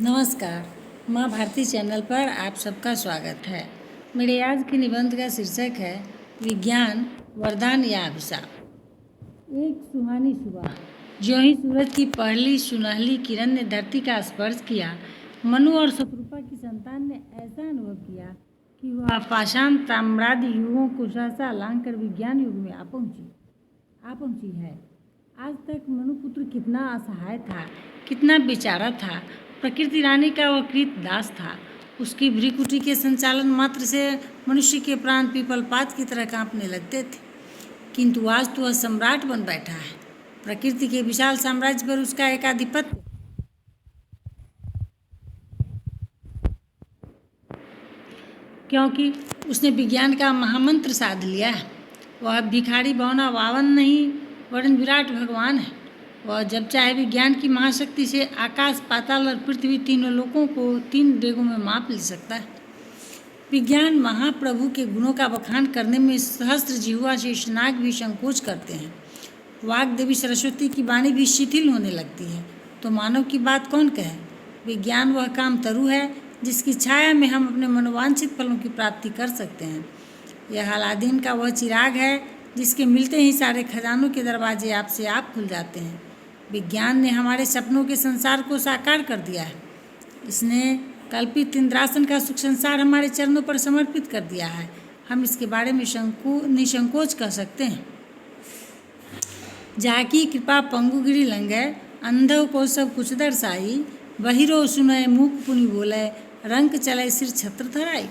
नमस्कार। माँ भारती चैनल पर आप सबका स्वागत है। मेरे आज के निबंध का शीर्षक है विज्ञान वरदान या अभिशाप। एक सुहानी सुबह ज्यों ही सूरज की पहली सुनहली किरण ने धरती का स्पर्श किया, मनु और शत्रुपा की संतान ने ऐसा अनुभव किया कि वह पाषाण ताम्रादि युगों को सहसा लांघ कर विज्ञान युग में आ पहुंची है। आज तक मनुपुत्र कितना असहाय था, कितना बेचारा था। प्रकृति रानी का वह कृत दास था। उसकी भ्रिकुटी के संचालन मात्र से मनुष्य के प्राण पीपल पात की तरह कांपने लगते थे, किंतु आज तो वह सम्राट बन बैठा है। प्रकृति के विशाल साम्राज्य पर उसका एकाधिपत्य, क्योंकि उसने विज्ञान का महामंत्र साध लिया है। वह भिखारी बौना वावन नहीं, वरन विराट भगवान है। वह जब चाहे विज्ञान की महाशक्ति से आकाश, पाताल और पृथ्वी तीनों लोकों को 3 डेगों में माप ले सकता है। विज्ञान महाप्रभु के गुणों का बखान करने में सहस्त्र जिह्वा शेष नाग भी संकोच करते हैं। वाग देवी सरस्वती की वाणी भी शिथिल होने लगती है, तो मानव की बात कौन कहे। विज्ञान वह काम तरु है जिसकी छाया में हम अपने मनोवांछित फलों की प्राप्ति कर सकते हैं। यह अलादीन का वह चिराग है जिसके मिलते ही सारे खजानों के दरवाजे आपसे आप खुल जाते हैं। विज्ञान ने हमारे सपनों के संसार को साकार कर दिया है। इसने कल्पित इंद्रासन का सुख संसार हमारे चरणों पर समर्पित कर दिया है। हम इसके बारे में निसंकोच कह सकते हैं। जाकी कृपा पंगुगिरी लंगे, अंधव को सब कुछ दर्शाई, बहिरो सुनय मूक पुनि बोले, रंग चले सिर छत्र धराई।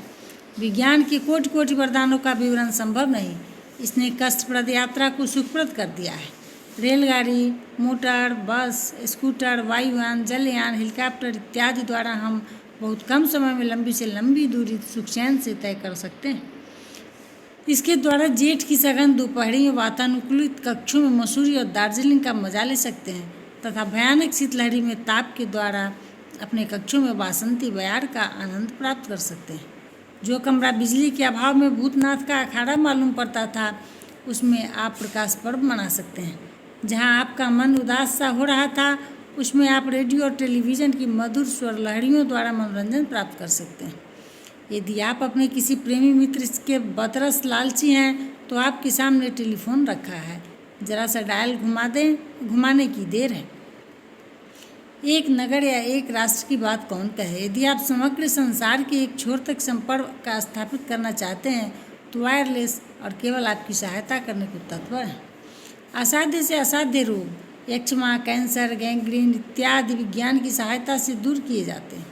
विज्ञान के कोटि कोटि वरदानों का विवरण संभव नहीं। इसने कष्टप्रद यात्रा को सुखप्रद कर दिया है। रेलगाड़ी, मोटर, बस, स्कूटर, वायुयान, जलयान, हेलीकॉप्टर इत्यादि द्वारा हम बहुत कम समय में लंबी से लंबी दूरी सुखचैन से तय कर सकते हैं। इसके द्वारा जेठ की सघन दोपहरी में वातानुकूलित कक्षों में मसूरी और दार्जिलिंग का मजा ले सकते हैं तथा भयानक शीतलहरी में ताप के द्वारा अपने कक्षों में वासंती बयार का आनंद प्राप्त कर सकते हैं। जो कमरा बिजली के अभाव में भूतनाथ का अखाड़ा मालूम पड़ता था, उसमें आप प्रकाश पर्व मना सकते हैं। जहां आपका मन उदास सा हो रहा था, उसमें आप रेडियो और टेलीविज़न की मधुर स्वर लहरियों द्वारा मनोरंजन प्राप्त कर सकते हैं। यदि आप अपने किसी प्रेमी मित्र के बतरस लालची हैं, तो आपके सामने टेलीफोन रखा है, जरा सा डायल घुमाने की देर है। एक नगर या एक राष्ट्र की बात कौन कहे। यदि आप समग्र संसार के एक छोर तक संपर्क का स्थापित करना चाहते हैं, तो वायरलेस और केवल आपकी सहायता करने को तत्पर है। असाध्य से असाध्य रोग, यक्ष्मा, कैंसर, गैंग्रीन इत्यादि विज्ञान की सहायता से दूर किए जाते हैं।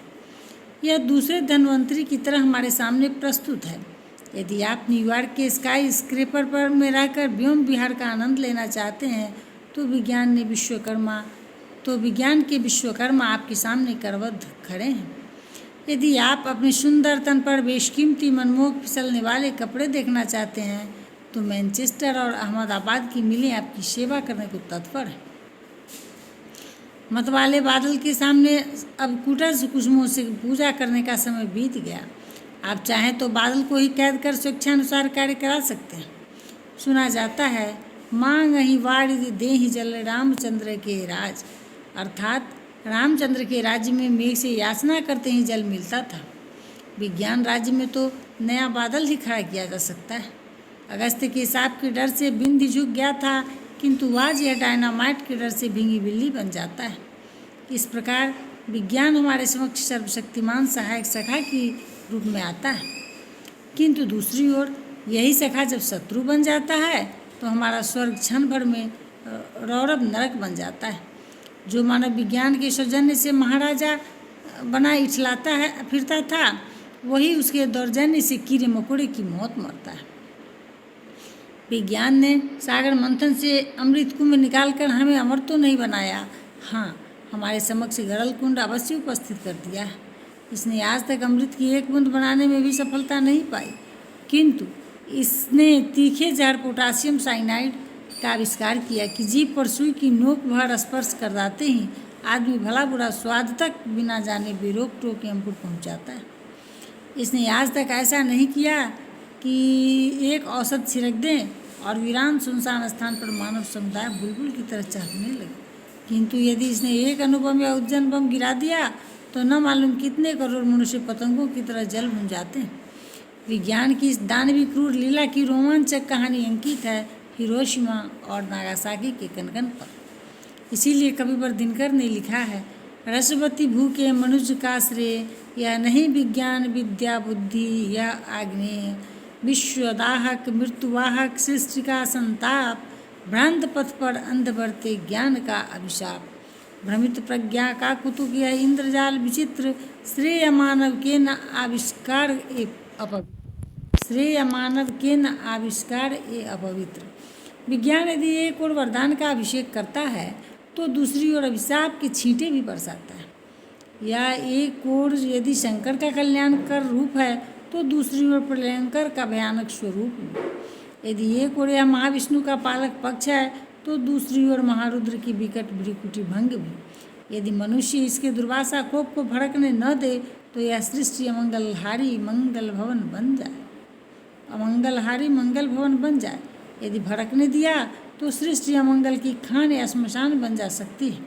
यह दूसरे धन्वंतरी की तरह हमारे सामने प्रस्तुत है। यदि आप न्यूयॉर्क के स्काई स्क्रेपर पर में रहकर व्योम विहार का आनंद लेना चाहते हैं, तो विज्ञान के विश्वकर्मा आपके सामने करबद्ध खड़े हैं। यदि आप अपने सुंदर तन पर बेशकीमती मनमोहक फिसलने वाले कपड़े देखना चाहते हैं, तो मैनचेस्टर और अहमदाबाद की मिलें आपकी सेवा करने को तत्पर है। मतवाले बादल के सामने अब कुटज कुसुमों से पूजा करने का समय बीत गया। आप चाहें तो बादल को ही कैद कर स्वेच्छानुसार कार्य करा सकते हैं। सुना जाता है, मांग ही वाड़ी देहि जल रामचंद्र के राज, अर्थात रामचंद्र के राज्य में मेघ से याचना करते ही जल मिलता था। विज्ञान राज्य में तो नया बादल ही खड़ा किया जा सकता है। अगस्त्य के सांप के डर से बिंदी झुक गया था, किंतु आज यह डायनामाइट के डर से भींगी बिल्ली बन जाता है। इस प्रकार विज्ञान हमारे समक्ष सर्वशक्तिमान सहायक सखा की रूप में आता है, किंतु दूसरी ओर यही सखा जब शत्रु बन जाता है, तो हमारा स्वर्ग क्षण भर में रौरव नरक बन जाता है। जो मानव विज्ञान के सौजन्य से महाराजा बना इठलाता है फिरता था, वही उसके दौर्जन्य से कीड़े मकोड़े की मौत मरता है। विज्ञान ने सागर मंथन से अमृत कुंभ निकालकर हमें अमर तो नहीं बनाया, हाँ, हमारे समक्ष गरल कुंड अवश्य उपस्थित कर दिया है। इसने आज तक अमृत की एक बूंद बनाने में भी सफलता नहीं पाई, किंतु इसने तीखे जहर पोटासियम साइनाइड का आविष्कार किया कि जीभ पर सुई की नोक भर स्पर्श कर जाते ही आदमी भला बुरा स्वाद तक बिना जाने बेरोक टोक के अंकुर पहुँच जाता है। इसने आज तक ऐसा नहीं किया कि एक औसत छिड़क दें और वीरान सुनसान स्थान पर मानव समुदाय बुलबुल की तरह चहकने लगे, किंतु यदि इसने एक अणुबम या उज्जैन बम गिरा दिया, तो तो न मालूम कितने करोड़ मनुष्य पतंगों की तरह जल भुन जाते हैं। विज्ञान की इस दानवी क्रूर लीला की रोमांचक कहानी अंकित है हिरोशिमा और नागासाकी के कण-कण पर। इसीलिए कविवर दिनकर ने लिखा है, रसवती भूखे मनुज का श्रेय, यह नहीं विज्ञान विद्या बुद्धि यह आग्नेय, विश्वदाहक मृत्युवाहक सृष्टि का संताप, भ्रांत पथ पर अंध बरते ज्ञान का अभिशाप, भ्रमित प्रज्ञा का कुतुक यह इंद्रजाल विचित्र, श्रेय मानव के न आविष्कार ए अपवित्र। विज्ञान यदि एक ओर वरदान का अभिषेक करता है तो दूसरी ओर अभिशाप के छींटे भी बरसाता है। या एक ओर यदि शंकर का कल्याणकर रूप है तो दूसरी ओर प्रलयंकर का भयानक स्वरूप भी। यदि एक ओर यह महाविष्णु का पालक पक्ष है तो दूसरी ओर महारुद्र की विकट भ्रिकुटी भंग भी। यदि मनुष्य इसके दुर्वासा कोप को भड़कने न दे तो यह सृष्टि अमंगलहारी मंगल भवन बन जाए। यदि भड़कने दिया तो सृष्टि अमंगल की खान या श्मशान बन जा सकती है,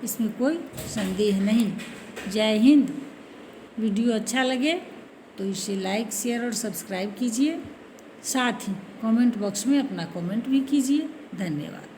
इसमें कोई संदेह नहीं। जय हिंद। वीडियो अच्छा लगे तो इसे लाइक शेयर और सब्सक्राइब कीजिए। साथ ही कमेंट बॉक्स में अपना कमेंट भी कीजिए। धन्यवाद।